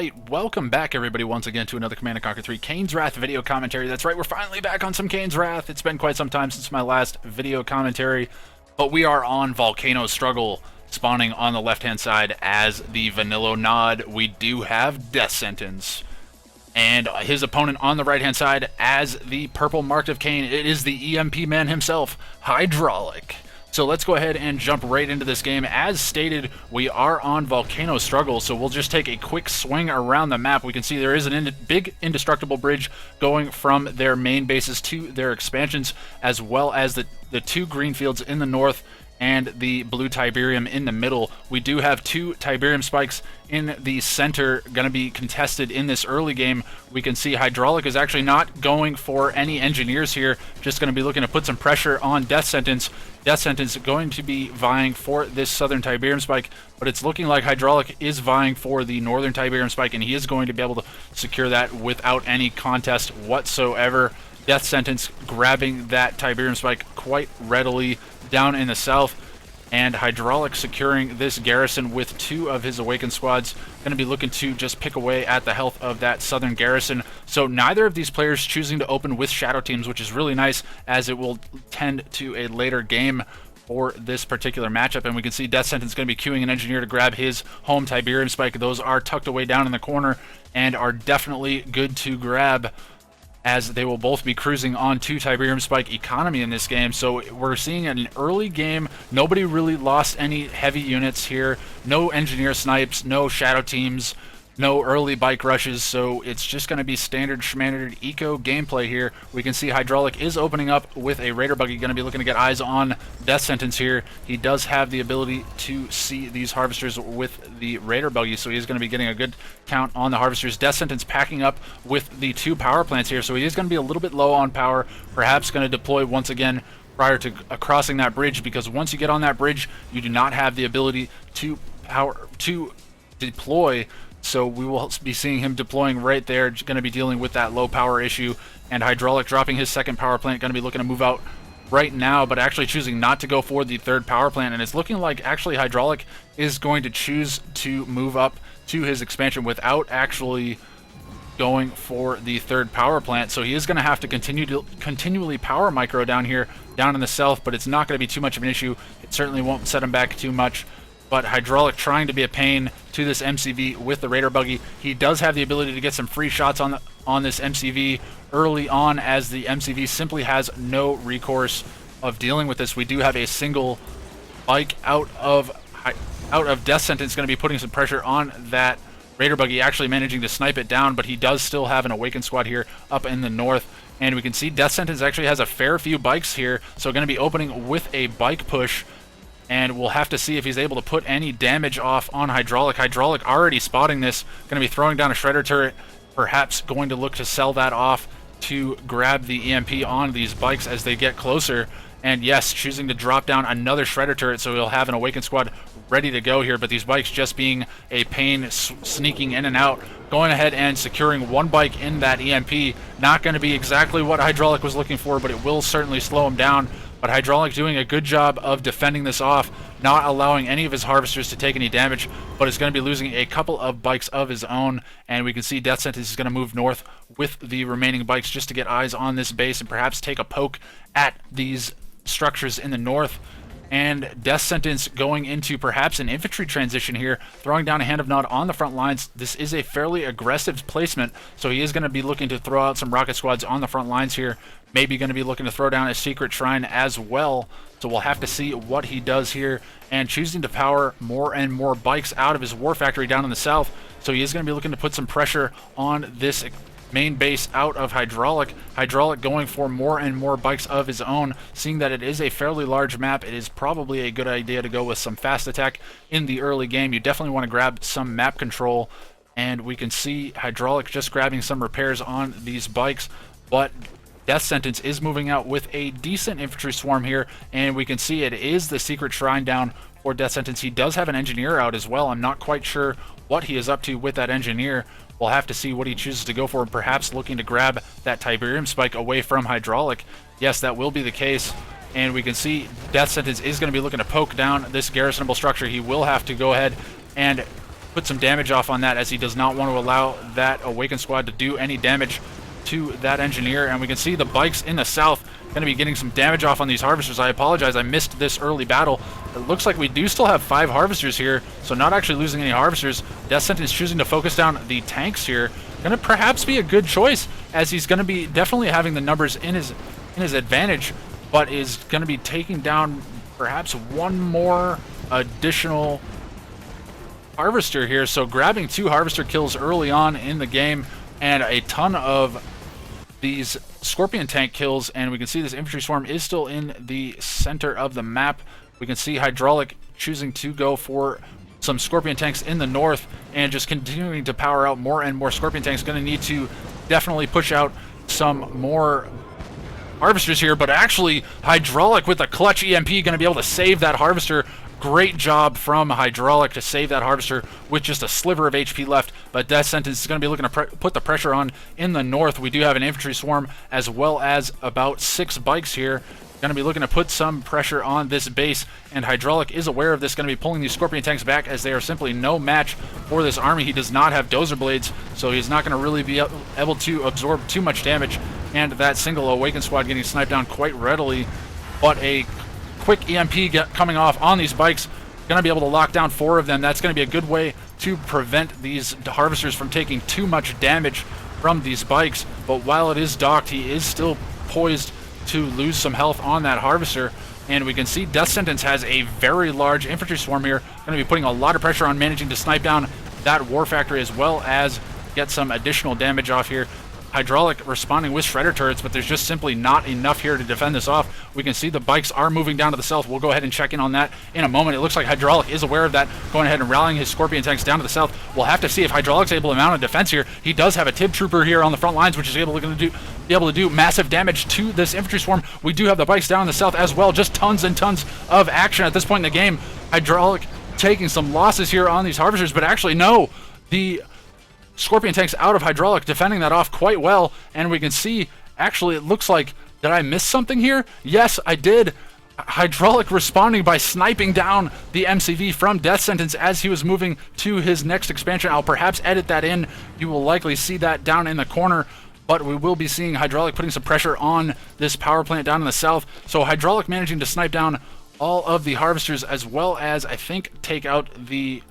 Alright, welcome back everybody once again to another Command & Conquer 3 Kane's Wrath video commentary. That's right, we're finally back on some Kane's Wrath. It's been quite some time since my last video commentary, but we are on Volcano Struggle, spawning on the left-hand side as the Vanilla Nod. We do have Death-Sentence, and his opponent on the right-hand side as the purple marked of Kane. It is the EMP man himself, HiDrauLicK. So let's go ahead and jump right into this game. As stated, we are on Volcano Struggle, so we'll just take a quick swing around the map. We can see there is a big indestructible bridge going from their main bases to their expansions, as well as the two green fields in the north and the blue Tiberium in the middle. We do have two Tiberium spikes in the center going to be contested in this early game. We can see HiDrauLicK is actually not going for any engineers here, just going to be looking to put some pressure on Death-Sentence. Death-Sentence going to be vying for this southern Tiberium spike, but it's looking like HiDrauLicK is vying for the northern Tiberium spike, and he is going to be able to secure that without any contest whatsoever. Death-Sentence grabbing that Tiberium spike quite readily down in the south, and HiDrauLicK securing this garrison with two of his awakened squads. Going to be looking to just pick away at the health of that southern garrison. So neither of these players choosing to open with shadow teams, which is really nice, as it will tend to a later game for this particular matchup. And we can see Death-Sentence going to be queuing an engineer to grab his home Tiberium spike. Those are tucked away down in the corner and are definitely good to grab, as they will both be cruising on 2 Tiberium spike economy in this game. So we're seeing an early game. Nobody really lost any heavy units here. No engineer snipes, no shadow teams, no early bike rushes. So it's just going to be standard schmandard eco gameplay here. We can see HiDrauLicK is opening up with a Raider buggy, going to be looking to get eyes on Death-Sentence here. He does have the ability to see these harvesters with the Raider buggy, so he's going to be getting a good count on the harvesters. Death-Sentence packing up with the 2 power plants here, so he is going to be a little bit low on power, perhaps going to deploy once again prior to crossing that bridge, because once you get on that bridge, you do not have the ability to deploy. So we will be seeing him deploying right there, going to be dealing with that low power issue, and HiDrauLicK dropping his second power plant, going to be looking to move out right now, but actually choosing not to go for the third power plant. And it's looking like actually HiDrauLicK is going to choose to move up to his expansion without actually going for the third power plant. So he is going to have to continually power micro down here, down in the south, but it's not going to be too much of an issue. It certainly won't set him back too much. But HiDrauLicK trying to be a pain to this MCV with the Raider buggy. He does have the ability to get some free shots on this MCV early on, as the MCV simply has no recourse of dealing with this. We do have a single bike out of Death-Sentence, going to be putting some pressure on that Raider buggy, actually managing to snipe it down, but he does still have an awakened squad here up in the north. And we can see Death-Sentence actually has a fair few bikes here, so going to be opening with a bike push. And we'll have to see if he's able to put any damage off on HiDrauLicK. HiDrauLicK already spotting this, going to be throwing down a shredder turret, perhaps going to look to sell that off to grab the EMP on these bikes as they get closer. And yes, choosing to drop down another shredder turret, so he'll have an awakened squad ready to go here. But these bikes just being a pain, sneaking in and out, going ahead and securing one bike in that EMP. Not going to be exactly what HiDrauLicK was looking for, but it will certainly slow him down. But HiDrauLicK doing a good job of defending this off, not allowing any of his harvesters to take any damage, but is going to be losing a couple of bikes of his own. And we can see Death-Sentence is going to move north with the remaining bikes just to get eyes on this base and perhaps take a poke at these structures in the north. And Death-Sentence going into perhaps an infantry transition here, throwing down a Hand of Nod on the front lines. This is a fairly aggressive placement, so he is going to be looking to throw out some rocket squads on the front lines here. Maybe going to be looking to throw down a secret shrine as well. So we'll have to see what he does here, and choosing to power more and more bikes out of his war factory down in the south. So he is going to be looking to put some pressure on this main base out of HiDrauLicK. HiDrauLicK going for more and more bikes of his own. Seeing that it is a fairly large map, it is probably a good idea to go with some fast attack in the early game. You definitely want to grab some map control, and we can see HiDrauLicK just grabbing some repairs on these bikes, but Death-Sentence is moving out with a decent infantry swarm here, and we can see it is the secret shrine down for Death-Sentence. He does have an engineer out as well. I'm not quite sure what he is up to with that engineer. We'll have to see what he chooses to go for, perhaps looking to grab that Tiberium spike away from HiDrauLicK. Yes, that will be the case. And we can see Death-Sentence is going to be looking to poke down this garrisonable structure. He will have to go ahead and put some damage off on that, as he does not want to allow that Awakened Squad to do any damage to that engineer. And we can see the bikes in the south going to be getting some damage off on these harvesters. I apologize, I missed this early battle. It looks like we do still have 5 harvesters here, so not actually losing any harvesters. Death-Sentence choosing to focus down the tanks here. Going to perhaps be a good choice, as he's going to be definitely having the numbers in his advantage, but is going to be taking down perhaps one more additional harvester here. So grabbing 2 harvester kills early on in the game, and a ton of these Scorpion tank kills, and we can see this infantry swarm is still in the center of the map. We can see HiDrauLicK choosing to go for some Scorpion tanks in the north, and just continuing to power out more and more Scorpion tanks. Going to need to definitely push out some more harvesters here, but actually HiDrauLicK with a clutch EMP going to be able to save that harvester. Great job from HiDrauLicK to save that harvester with just a sliver of HP left, but Death-Sentence is going to be looking to put the pressure on in the north. We do have an infantry swarm as well as about 6 bikes here. Going to be looking to put some pressure on this base, and HiDrauLicK is aware of this, going to be pulling these Scorpion tanks back, as they are simply no match for this army. He does not have dozer blades, so he's not going to really be able to absorb too much damage, and that single Awakened Squad getting sniped down quite readily. But a quick EMP coming off on these bikes, going to be able to lock down 4 of them. That's going to be a good way to prevent these harvesters from taking too much damage from these bikes. But while it is docked, he is still poised to lose some health on that harvester. And we can see Death-Sentence has a very large infantry swarm here, going to be putting a lot of pressure on managing to snipe down that war factory, as well as get some additional damage off here. HiDrauLicK responding with shredder turrets, but there's just simply not enough here to defend this off. We can see the bikes are moving down to the south. We'll go ahead and check in on that in a moment. It looks like HiDrauLicK is aware of that, going ahead and rallying his Scorpion tanks down to the south. We'll have to see if HiDrauLick's able to mount a defense here. He does have a TIB trooper here on the front lines, which is be able to do massive damage to this infantry swarm. We do have the bikes down in the south as well. Just tons and tons of action at this point in the game. HiDrauLicK taking some losses here on these harvesters, but actually no, the Scorpion tanks out of HiDrauLicK defending that off quite well. And we can see, actually, it looks like, did I miss something here? Yes, I did. HiDrauLicK responding by sniping down the MCV from Death-Sentence as he was moving to his next expansion. I'll perhaps edit that in. You will likely see that down in the corner, but we will be seeing HiDrauLicK putting some pressure on this power plant down in the south. So HiDrauLicK managing to snipe down all of the harvesters, as well as, I think, take out the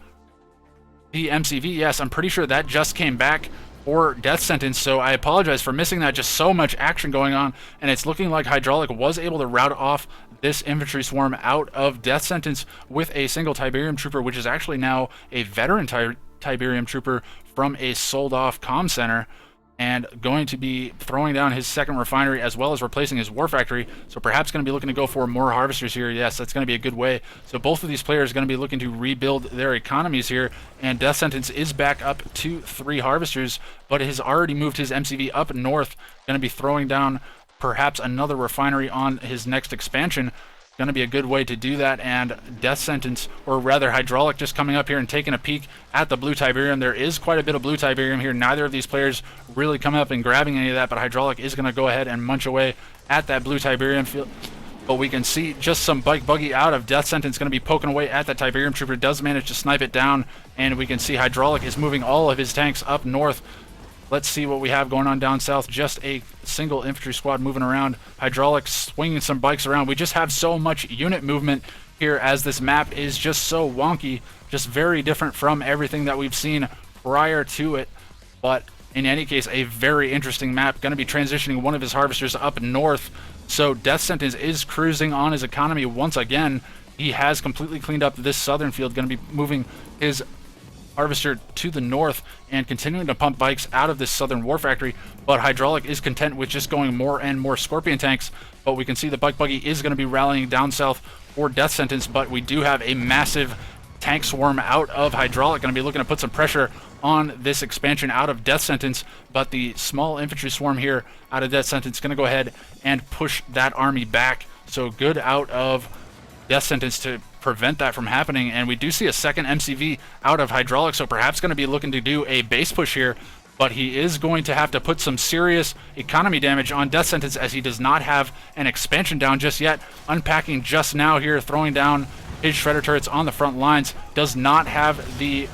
MCV. Yes, I'm pretty sure that just came back for Death-Sentence, so I apologize for missing that. Just so much action going on, and it's looking like HiDrauLicK was able to rout off this infantry swarm out of Death-Sentence with a single Tiberium trooper, which is actually now a veteran Tiberium trooper from a sold-off comm center, and going to be throwing down his second refinery as well as replacing his war factory. So perhaps going to be looking to go for more harvesters here. Yes, that's going to be a good way. So both of these players are going to be looking to rebuild their economies here, and Death-Sentence is back up to 3 harvesters, but has already moved his MCV up north. Going to be throwing down perhaps another refinery on his next expansion. Going to be a good way to do that. And Death-Sentence, or rather HiDrauLicK, just coming up here and taking a peek at the blue Tiberium. There is quite a bit of blue Tiberium here. Neither of these players really coming up and grabbing any of that, but HiDrauLicK is going to go ahead and munch away at that blue Tiberium field. But we can see just some bike buggy out of Death-Sentence going to be poking away at that Tiberium trooper. Does manage to snipe it down, and we can see HiDrauLicK is moving all of his tanks up north. Let's see what we have going on down south. Just a single infantry squad moving around. HiDrauLicK swinging some bikes around. We just have so much unit movement here, as this map is just so wonky, just very different from everything that we've seen prior to it. But in any case, a very interesting map. Going to be transitioning one of his harvesters up north. So Death-Sentence is cruising on his economy once again. He has completely cleaned up this southern field. Going to be moving his harvester to the north and continuing to pump bikes out of this southern war factory, but HiDrauLicK is content with just going more and more Scorpion tanks. But we can see the bike buggy is going to be rallying down south for Death-Sentence, but we do have a massive tank swarm out of HiDrauLicK. Going to be looking to put some pressure on this expansion out of Death-Sentence, but the small infantry swarm here out of Death-Sentence going to go ahead and push that army back. So good out of Death-Sentence to prevent that from happening. And we do see a second MCV out of HiDrauLicK, so perhaps going to be looking to do a base push here, but he is going to have to put some serious economy damage on Death-Sentence, as he does not have an expansion down just yet. Unpacking just now here, throwing down his shredder turrets on the front lines. Does not have the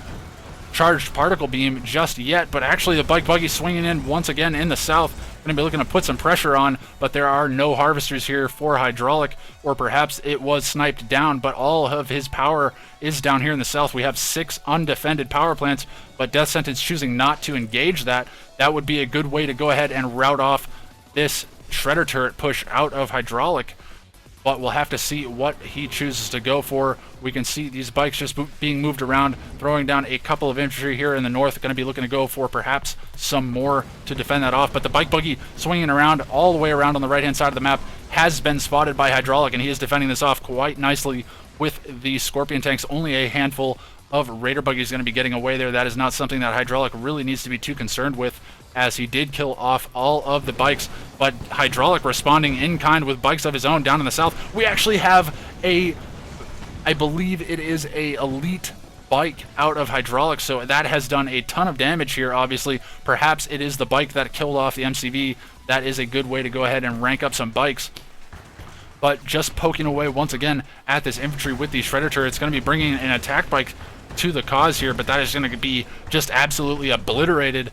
charged particle beam just yet, but actually the bike buggy swinging in once again in the south. Going to be looking to put some pressure on, but there are no harvesters here for HiDrauLicK, or perhaps it was sniped down, but all of his power is down here in the south. We have 6 undefended power plants, but Death-Sentence choosing not to engage that. That would be a good way to go ahead and rout off this shredder turret push out of HiDrauLicK. But we'll have to see what he chooses to go for. We can see these bikes just being moved around, throwing down a couple of infantry here in the north. Going to be looking to go for perhaps some more to defend that off. But the bike buggy swinging around all the way around on the right-hand side of the map has been spotted by HiDrauLicK, and he is defending this off quite nicely with the Scorpion tanks. Only a handful of Raider buggies going to be getting away there. That is not something that HiDrauLicK really needs to be too concerned with, as he did kill off all of the bikes. But HiDrauLicK responding in kind with bikes of his own down in the south. We actually have a, I believe it is a elite bike out of HiDrauLicK, so that has done a ton of damage here. Obviously, perhaps it is the bike that killed off the MCV. That is a good way to go ahead and rank up some bikes. But just poking away once again at this infantry with these shredder turrets. Going to be bringing an attack bike to the cause here, but that is going to be just absolutely obliterated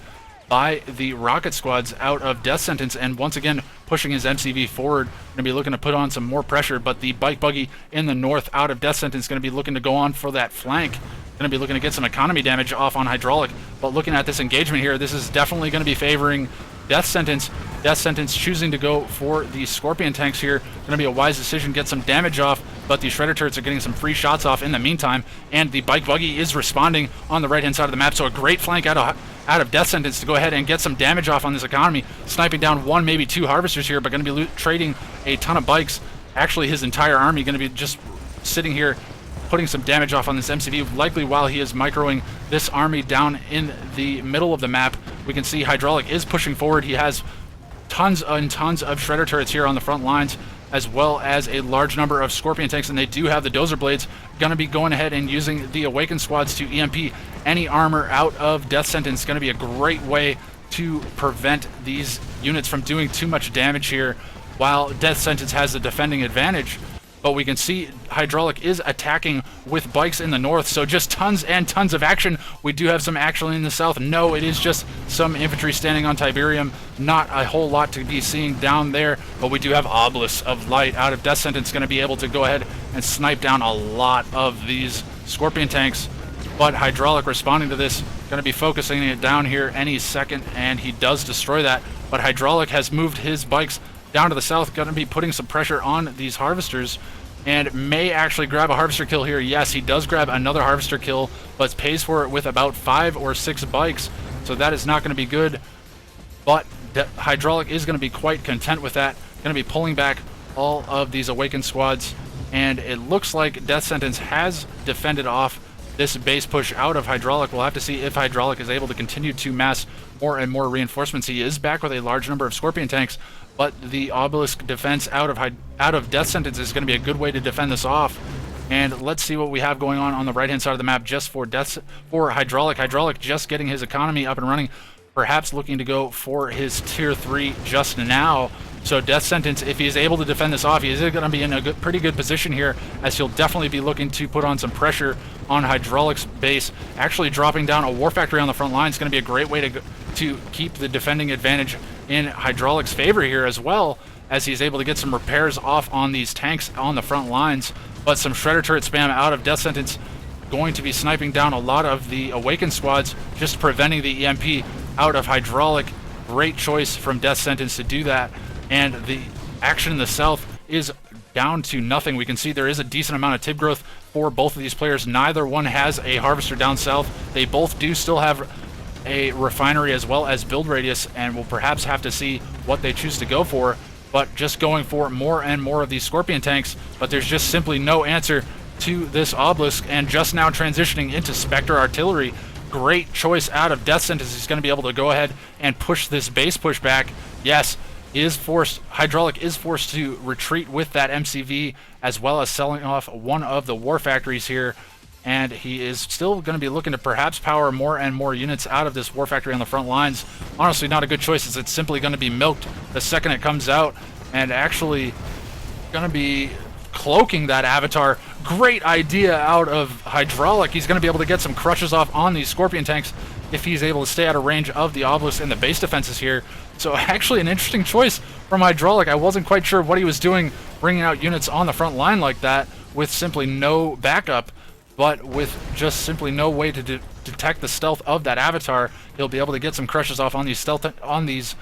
by the rocket squads out of Death-Sentence, and once again pushing his MCV forward. Going to be looking to put on some more pressure, but the bike buggy in the north out of Death-Sentence going to be looking to go on for that flank. Going to be looking to get some economy damage off on HiDrauLicK, but looking at this engagement here, this is definitely going to be favoring Death-Sentence. Death-Sentence choosing to go for the Scorpion tanks here. Going to be a wise decision, get some damage off, but the shredder turrets are getting some free shots off in the meantime, and the bike buggy is responding on the right-hand side of the map, so a great flank out of Death-Sentence to go ahead and get some damage off on this economy, sniping down 1, maybe 2 harvesters here, but going to be trading a ton of bikes. Actually, his entire army going to be just sitting here putting some damage off on this MCV, likely while he is microing this army down in the middle of the map. We can see HiDrauLicK is pushing forward. He has tons and tons of shredder turrets here on the front lines, as well as a large number of Scorpion tanks, and they do have the dozer blades. Going to be going ahead and using the Awakened squads to EMP any armor out of Death-Sentence. Going to be a great way to prevent these units from doing too much damage here, while Death-Sentence has the defending advantage. But we can see HiDrauLicK is attacking with bikes in the north, so just tons and tons of action. We do have some action in the south. No, it is just some infantry standing on Tiberium. Not a whole lot to be seeing down there, but we do have Obelisks of Light out of Death-Sentence going to be able to go ahead and snipe down a lot of these Scorpion tanks. But HiDrauLicK responding to this, going to be focusing it down here any second, and he does destroy that. But HiDrauLicK has moved his bikes down to the south, going to be putting some pressure on these harvesters, and may actually grab a harvester kill here. Yes, he does grab another harvester kill, but pays for it with about 5 or 6 bikes, so that is not going to be good. But HiDrauLicK is going to be quite content with that. Going to be pulling back all of these Awakened squads, and it looks like Death-Sentence has defended off this base push out of HiDrauLicK. We'll have to see if HiDrauLicK is able to continue to mass more and more reinforcements. He is back with a large number of Scorpion tanks, but the Obelisk defense out of Death-Sentence is going to be a good way to defend this off. And let's see what we have going on the right-hand side of the map just for HiDrauLicK. HiDrauLicK just getting his economy up and running, perhaps looking to go for his tier 3 just now. So Death-Sentence, if he is able to defend this off, he is going to be in a pretty good position here, as he'll definitely be looking to put on some pressure on HiDrauLick's base. Actually dropping down a War Factory on the front line is going to be a great way to keep the defending advantage in HiDrauLick's favor here, as well as he's able to get some repairs off on these tanks on the front lines. But some shredder turret spam out of Death-Sentence, going to be sniping down a lot of the Awakened squads, just preventing the EMP out of HiDrauLicK. Great choice from Death-Sentence to do that. And the action in the south is down to nothing. We can see there is a decent amount of TIB growth for both of these players. Neither one has a harvester down south. They both do still have a refinery as well as build radius, and we'll perhaps have to see what they choose to go for. But just going for more and more of these Scorpion tanks, but there's just simply no answer to this Obelisk, and just now transitioning into Spectre artillery. Great choice out of Death-Sentence. He's going to be able to go ahead and push this base push back. Yes, HiDrauLicK is forced to retreat with that MCV, as well as selling off one of the War Factories here, and he is still going to be looking to perhaps power more and more units out of this War Factory on the front lines. Honestly, not a good choice, as it's simply going to be milked the second it comes out, and actually going to be cloaking that Avatar. great idea out of HiDrauLicK. He's going to be able to get some crushes off on these Scorpion tanks if he's able to stay out of range of the Obelisk and the base defenses here. So actually an interesting choice from HiDrauLicK. I wasn't quite sure what he was doing, bringing out units on the front line like that with simply no backup, but with just simply no way to detect the stealth of that Avatar. He'll be able to get some crushes off on these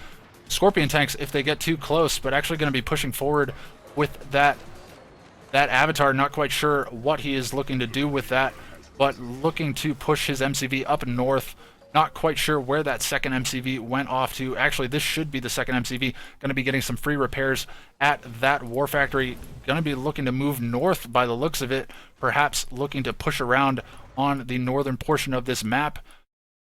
Scorpion tanks if they get too close, but actually going to be pushing forward with that Avatar. Not quite sure what he is looking to do with that, but looking to push his MCV up north. Not quite sure where that second MCV went off to. Actually, this should be the second MCV. Going to be getting some free repairs at that war factory. Going to be looking to move north by the looks of it. Perhaps looking to push around on the northern portion of this map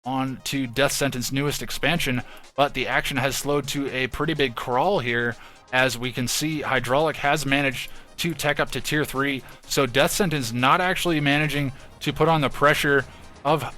on to Death-Sentence newest expansion. But the action has slowed to a pretty big crawl here. As we can see, HiDrauLicK has managed to tech up to tier 3. So Death-Sentence not actually managing to put on the pressure of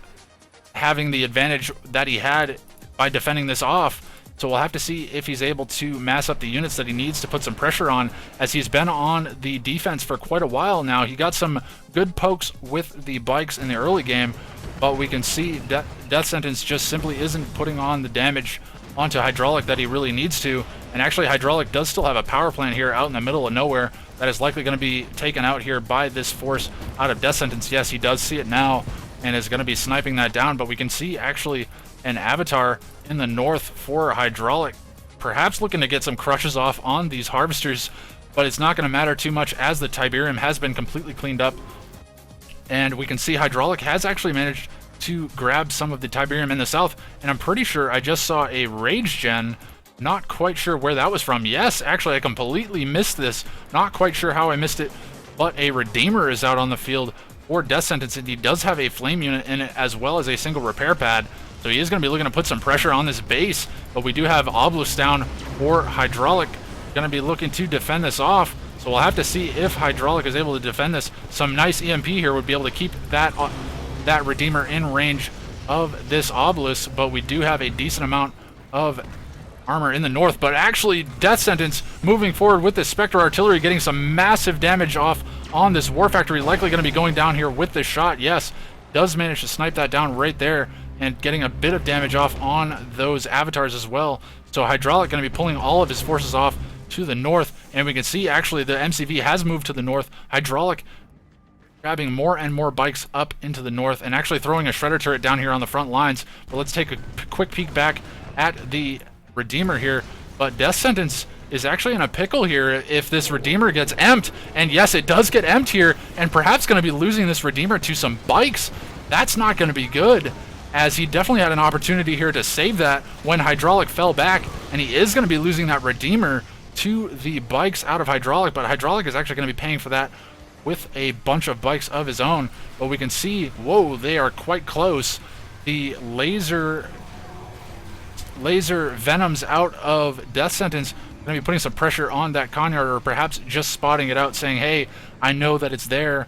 having the advantage that he had by defending this off. So we'll have to see if he's able to mass up the units that he needs to put some pressure on, as he's been on the defense for quite a while now. He got some good pokes with the bikes in the early game, but we can see Death-Sentence just simply isn't putting on the damage onto HiDrauLicK that he really needs to. And actually HiDrauLicK does still have a power plant here out in the middle of nowhere that is likely going to be taken out here by this force out of Death-Sentence. Yes, he does see it now and is going to be sniping that down, but we can see actually an Avatar in the north for HiDrauLicK, perhaps looking to get some crushes off on these harvesters, but it's not going to matter too much as the Tiberium has been completely cleaned up. And we can see HiDrauLicK has actually managed to grab some of the Tiberium in the south, and I'm pretty sure I just saw a Rage Gen. Not quite sure where that was from. Yes, actually I completely missed this. Not quite sure how I missed it, but a Redeemer is out on the field for Death-Sentence, and he does have a flame unit in it as well as a single repair pad. So he is going to be looking to put some pressure on this base, but we do have Obelisk down for HiDrauLicK. Going to be looking to defend this off. So we'll have to see if HiDrauLicK is able to defend this. Some nice EMP here would be able to keep that Redeemer in range of this Obelisk, but we do have a decent amount of armor in the north. But actually Death-Sentence moving forward with this Spectre artillery, getting some massive damage off on this war factory, likely going to be going down here with this shot. Yes, does manage to snipe that down right there and getting a bit of damage off on those Avatars as well. So HiDrauLicK going to be pulling all of his forces off to the north, and we can see actually the MCV has moved to the north. HiDrauLicK grabbing more and more bikes up into the north and actually throwing a shredder turret down here on the front lines. But let's take a quick peek back at the Redeemer here. But Death-Sentence is actually in a pickle here if this Redeemer gets emped. And yes, it does get emped here, and perhaps going to be losing this Redeemer to some bikes. That's not going to be good, as he definitely had an opportunity here to save that when HiDrauLicK fell back, and he is going to be losing that Redeemer to the bikes out of HiDrauLicK. But HiDrauLicK is actually going to be paying for that with a bunch of bikes of his own. But we can see, whoa, they are quite close. The laser Venoms out of Death-Sentence going to be putting some pressure on that Conyard, or perhaps just spotting it out, saying, hey, I know that it's there,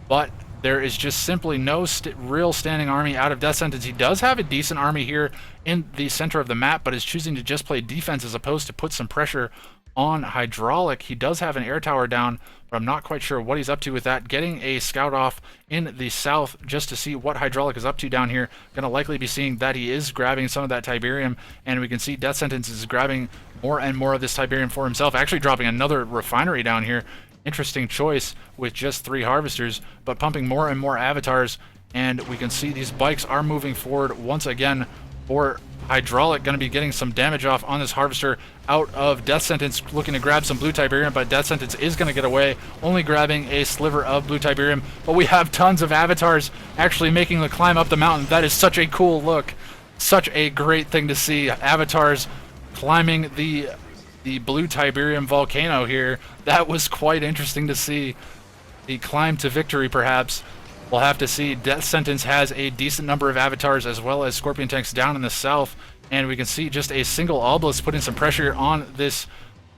but there is just simply no real standing army out of Death-Sentence. He does have a decent army here in the center of the map, but is choosing to just play defense as opposed to put some pressure on HiDrauLicK. He does have an air tower down, but I'm not quite sure what he's up to with that. Getting a scout off in the south just to see what HiDrauLicK is up to down here. Going to likely be seeing that he is grabbing some of that Tiberium, and we can see Death-Sentence is grabbing more and more of this Tiberium for himself, actually dropping another refinery down here. Interesting choice with just 3 harvesters, but pumping more and more Avatars, and we can see these bikes are moving forward once again for HiDrauLicK. Going to be getting some damage off on this harvester out of Death-Sentence, looking to grab some blue Tiberium, but Death-Sentence is going to get away, only grabbing a sliver of blue Tiberium. But we have tons of Avatars actually making the climb up the mountain. That is such a cool look, such a great thing to see. Avatars climbing the blue Tiberium volcano here. That was quite interesting to see. The climb to victory, perhaps. We'll have to see. Death-Sentence has a decent number of Avatars as well as Scorpion tanks down in the south, and we can see just a single Obelisk putting some pressure on this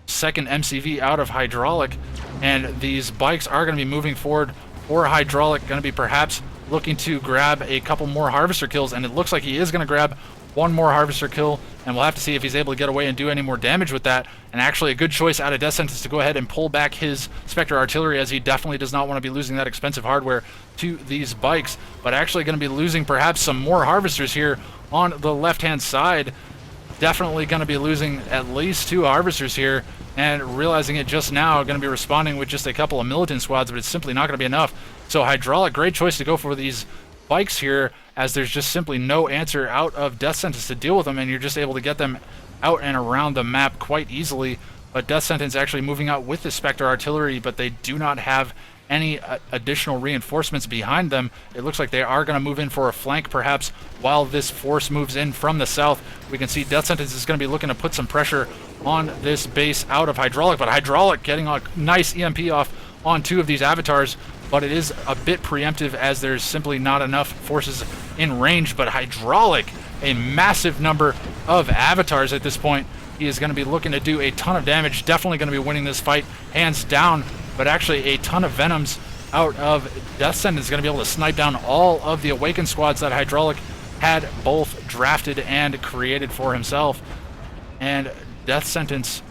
second MCV out of HiDrauLicK, and these bikes are going to be moving forward for HiDrauLicK. Going to be perhaps looking to grab a couple more harvester kills, and it looks like he is going to grab one more Harvester kill, and we'll have to see if he's able to get away and do any more damage with that. And actually a good choice out of Death-Sentence to go ahead and pull back his Spectre Artillery, as he definitely does not want to be losing that expensive hardware to these bikes, but actually going to be losing perhaps some more Harvesters here on the left-hand side. Definitely going to be losing at least 2 Harvesters here, and realizing it just now, going to be responding with just a couple of Militant squads, but it's simply not going to be enough. So HiDrauLicK, great choice to go for these bikes here, as there's just simply no answer out of Death-Sentence to deal with them, and you're just able to get them out and around the map quite easily. But Death-Sentence actually moving out with the Spectre Artillery, but they do not have any additional reinforcements behind them. It looks like they are going to move in for a flank perhaps while this force moves in from the south. We can see Death-Sentence is going to be looking to put some pressure on this base out of HiDrauLicK, but HiDrauLicK getting a nice EMP off on 2 of these avatars, but it is a bit preemptive as there's simply not enough forces in range. But HiDrauLicK, a massive number of avatars at this point. He is going to be looking to do a ton of damage, definitely going to be winning this fight hands down, but actually a ton of Venoms out of Death-Sentence is going to be able to snipe down all of the Awakened squads that HiDrauLicK had both drafted and created for himself. And Death-Sentence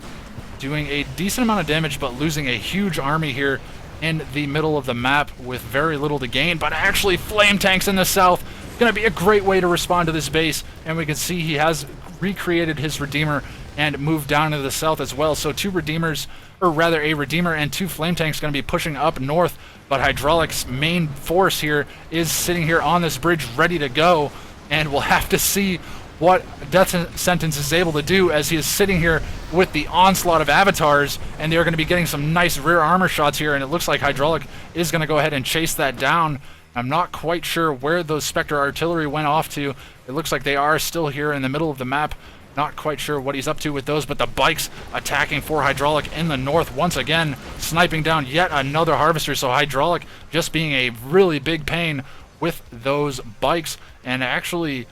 doing a decent amount of damage, but losing a huge army here in the middle of the map with very little to gain. But actually flame tanks in the south, going to be a great way to respond to this base, and we can see he has recreated his Redeemer and moved down to the south as well. So 2 Redeemers, or rather a Redeemer and 2 flame tanks, going to be pushing up north, but HiDrauLick's main force here is sitting here on this bridge ready to go, and we'll have to see what Death-Sentence is able to do, as he is sitting here with the onslaught of avatars, and they're going to be getting some nice rear armor shots here, and it looks like HiDrauLicK is going to go ahead and chase that down. I'm not quite sure where those Spectre Artillery went off to. It looks like they are still here in the middle of the map. Not quite sure what he's up to with those, but the bikes attacking for HiDrauLicK in the north once again, sniping down yet another Harvester. So HiDrauLicK just being a really big pain with those bikes, and actually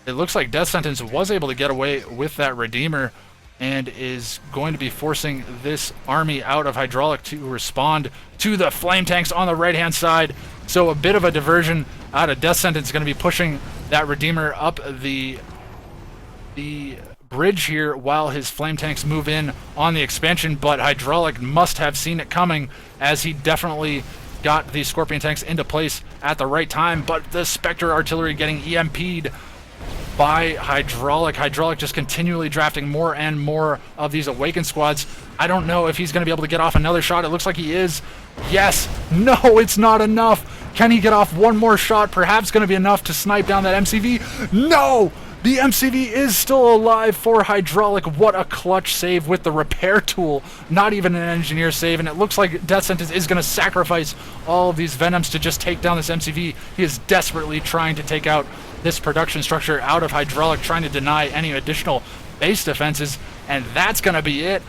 it looks like Death-Sentence was able to get away with that Redeemer and is going to be forcing this army out of HiDrauLicK to respond to the flame tanks on the right-hand side. So a bit of a diversion out of Death-Sentence, going to be pushing that Redeemer up the bridge here while his flame tanks move in on the expansion. But HiDrauLicK must have seen it coming, as he definitely got the Scorpion tanks into place at the right time. But the Spectre Artillery getting EMP'd by HiDrauLicK. HiDrauLicK just continually drafting more and more of these Awakened squads. I don't know if he's going to be able to get off another shot. It looks like he is. Yes. No, it's not enough. Can he get off one more shot? Perhaps going to be enough to snipe down that MCV. No! The MCV is still alive for HiDrauLicK. What a clutch save with the repair tool. Not even an engineer save, and it looks like Death-Sentence is going to sacrifice all of these Venoms to just take down this MCV. He is desperately trying to take out this production structure out of HiDrauLicK, trying to deny any additional base defenses, and that's going to be it.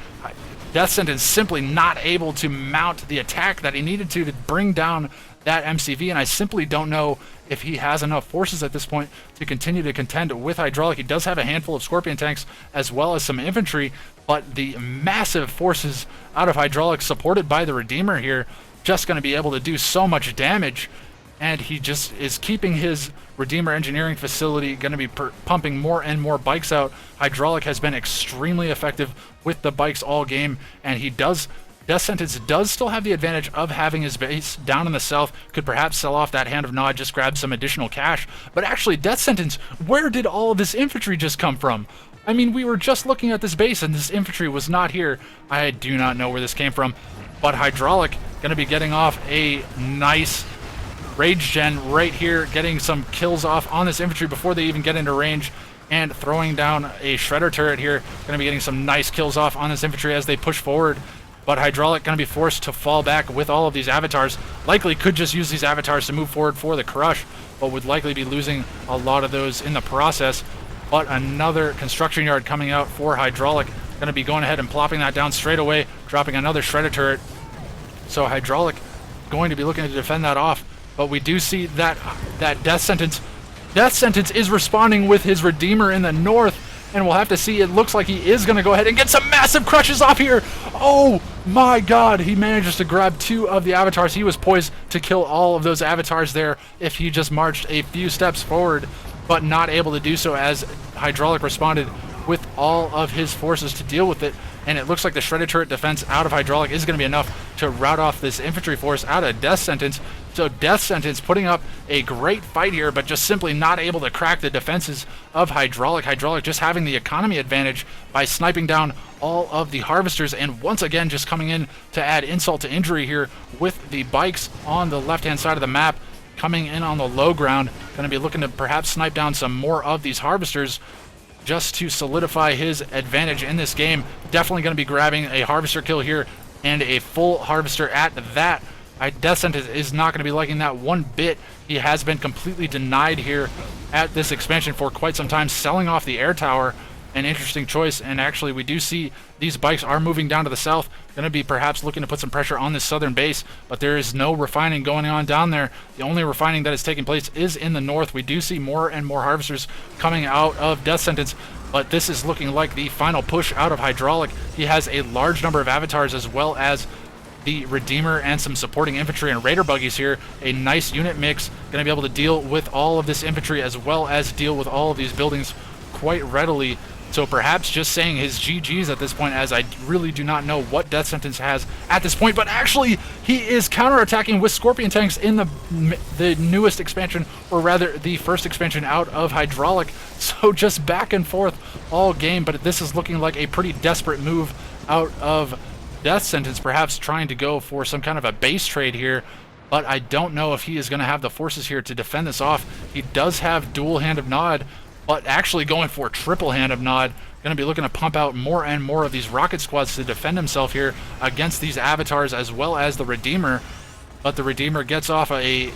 Death-Sentence simply not able to mount the attack that he needed to bring down that MCV, and I simply don't know if he has enough forces at this point to continue to contend with HiDrauLicK. He does have a handful of Scorpion tanks as well as some infantry, but the massive forces out of HiDrauLicK, supported by the Redeemer here, just going to be able to do so much damage, and he just is keeping his Redeemer engineering facility going to be pumping more and more bikes out. HiDrauLicK has been extremely effective with the bikes all game, and Death-Sentence does still have the advantage of having his base down in the south, could perhaps sell off that Hand of Nod, just grab some additional cash. But actually, Death-Sentence, where did all of this infantry just come from? I mean, we were just looking at this base and this infantry was not here. I do not know where this came from, but HiDrauLicK going to be getting off a nice Rage Gen right here, getting some kills off on this infantry before they even get into range, and throwing down a Shredder turret here. Going to be getting some nice kills off on this infantry as they push forward. But HiDrauLicK going to be forced to fall back with all of these avatars. Likely could just use these avatars to move forward for the crush, but would likely be losing a lot of those in the process. But another construction yard coming out for HiDrauLicK. Going to be going ahead and plopping that down straight away, dropping another Shredder turret. So HiDrauLicK going to be looking to defend that off. But we do see that Death-Sentence is responding with his Redeemer in the north. And we'll have to see. It looks like he is going to go ahead and get some massive crushes off here. Oh my god, he manages to grab 2 of the avatars. He was poised to kill all of those avatars there if he just marched a few steps forward, but not able to do so, as HiDrauLicK responded with all of his forces to deal with it, and it looks like the shredded turret defense out of HiDrauLicK is going to be enough to rout off this infantry force out of Death Sentence. So Death Sentence putting up a great fight here, but just simply not able to crack the defenses of HiDrauLicK. HiDrauLicK just having the economy advantage by sniping down all of the harvesters, and once again just coming in to add insult to injury here with the bikes on the left-hand side of the map, coming in on the low ground. Going to be looking to perhaps snipe down some more of these harvesters just to solidify his advantage in this game. Definitely going to be grabbing a harvester kill here, and a full harvester at that. Death Sentence is not going to be liking that one bit. He has been completely denied here at this expansion for quite some time, selling off the air tower. An interesting choice, and actually we do see these bikes are moving down to the south, going to be perhaps looking to put some pressure on this southern base, but there is no refining going on down there. The only refining that is taking place is in the north. We do see more and more harvesters coming out of Death Sentence, but this is looking like the final push out of HiDrauLicK. He has a large number of avatars as well as the Redeemer and some supporting infantry and raider buggies here. A nice unit mix, going to be able to deal with all of this infantry as well as deal with all of these buildings quite readily. So perhaps just saying his GG's at this point, as I really do not know what Death Sentence has at this point. But actually, he is counterattacking with Scorpion tanks in the newest expansion, or rather the first expansion out of HiDrauLicK. So just back and forth all game, but this is looking like a pretty desperate move out of Death Sentence, perhaps trying to go for some kind of a base trade here. But I don't know if he is going to have the forces here to defend this off. He does have dual Hand of Nod, but actually going for triple Hand of Nod. Going to be looking to pump out more and more of these rocket squads to defend himself here against these avatars as well as the Redeemer. But the Redeemer gets off a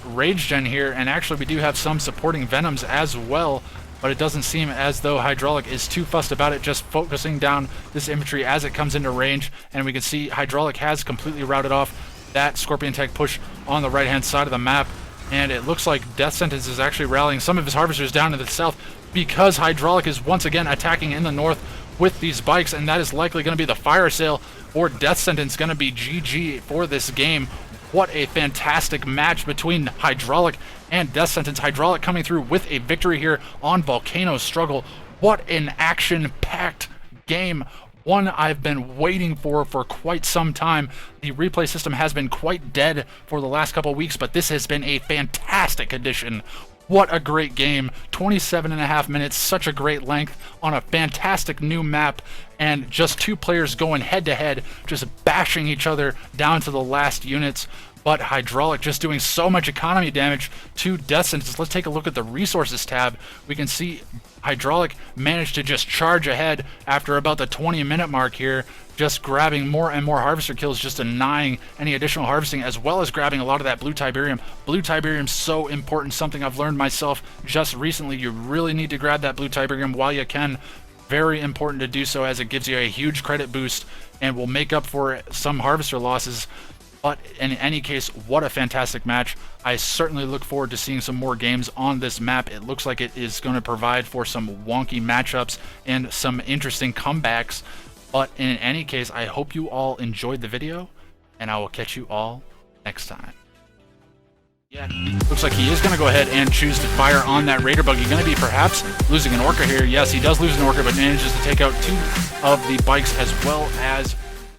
rage gen here, and actually we do have some supporting Venoms as well, but it doesn't seem as though HiDrauLicK is too fussed about it, just focusing down this infantry as it comes into range. And we can see HiDrauLicK has completely routed off that Scorpion tank push on the right-hand side of the map. And it looks like Death Sentence is actually rallying some of his harvesters down to the south, because HiDrauLicK is once again attacking in the north with these bikes, and that is likely going to be the fire sale for Death Sentence. Going to be GG for this game. What a fantastic match between HiDrauLicK and Death Sentence. HiDrauLicK coming through with a victory here on Volcano Struggle. What an action-packed game. One I've been waiting for quite some time. The replay system has been quite dead for the last couple weeks, but this has been a fantastic addition. What a great game. 27.5 minutes, such a great length on a fantastic new map, and just two players going head-to-head, just bashing each other down to the last units. But HiDrauLicK just doing so much economy damage to Death Sentence. Let's take a look at the resources tab. We can see HiDrauLicK managed to just charge ahead after about the 20-minute mark here, just grabbing more and more harvester kills, just denying any additional harvesting, as well as grabbing a lot of that blue Tiberium. Blue Tiberium's so important, something I've learned myself just recently. You really need to grab that blue Tiberium while you can. Very important to do so, as it gives you a huge credit boost and will make up for some harvester losses. But in any case, what a fantastic match. I certainly look forward to seeing some more games on this map. It looks like it is going to provide for some wonky matchups and some interesting comebacks. But in any case, I hope you all enjoyed the video, and I will catch you all next time. Yeah, looks like he is going to go ahead and choose to fire on that Raider buggy. Going to be perhaps losing an Orca here. Yes, he does lose an Orca, but manages to take out two of the bikes as well as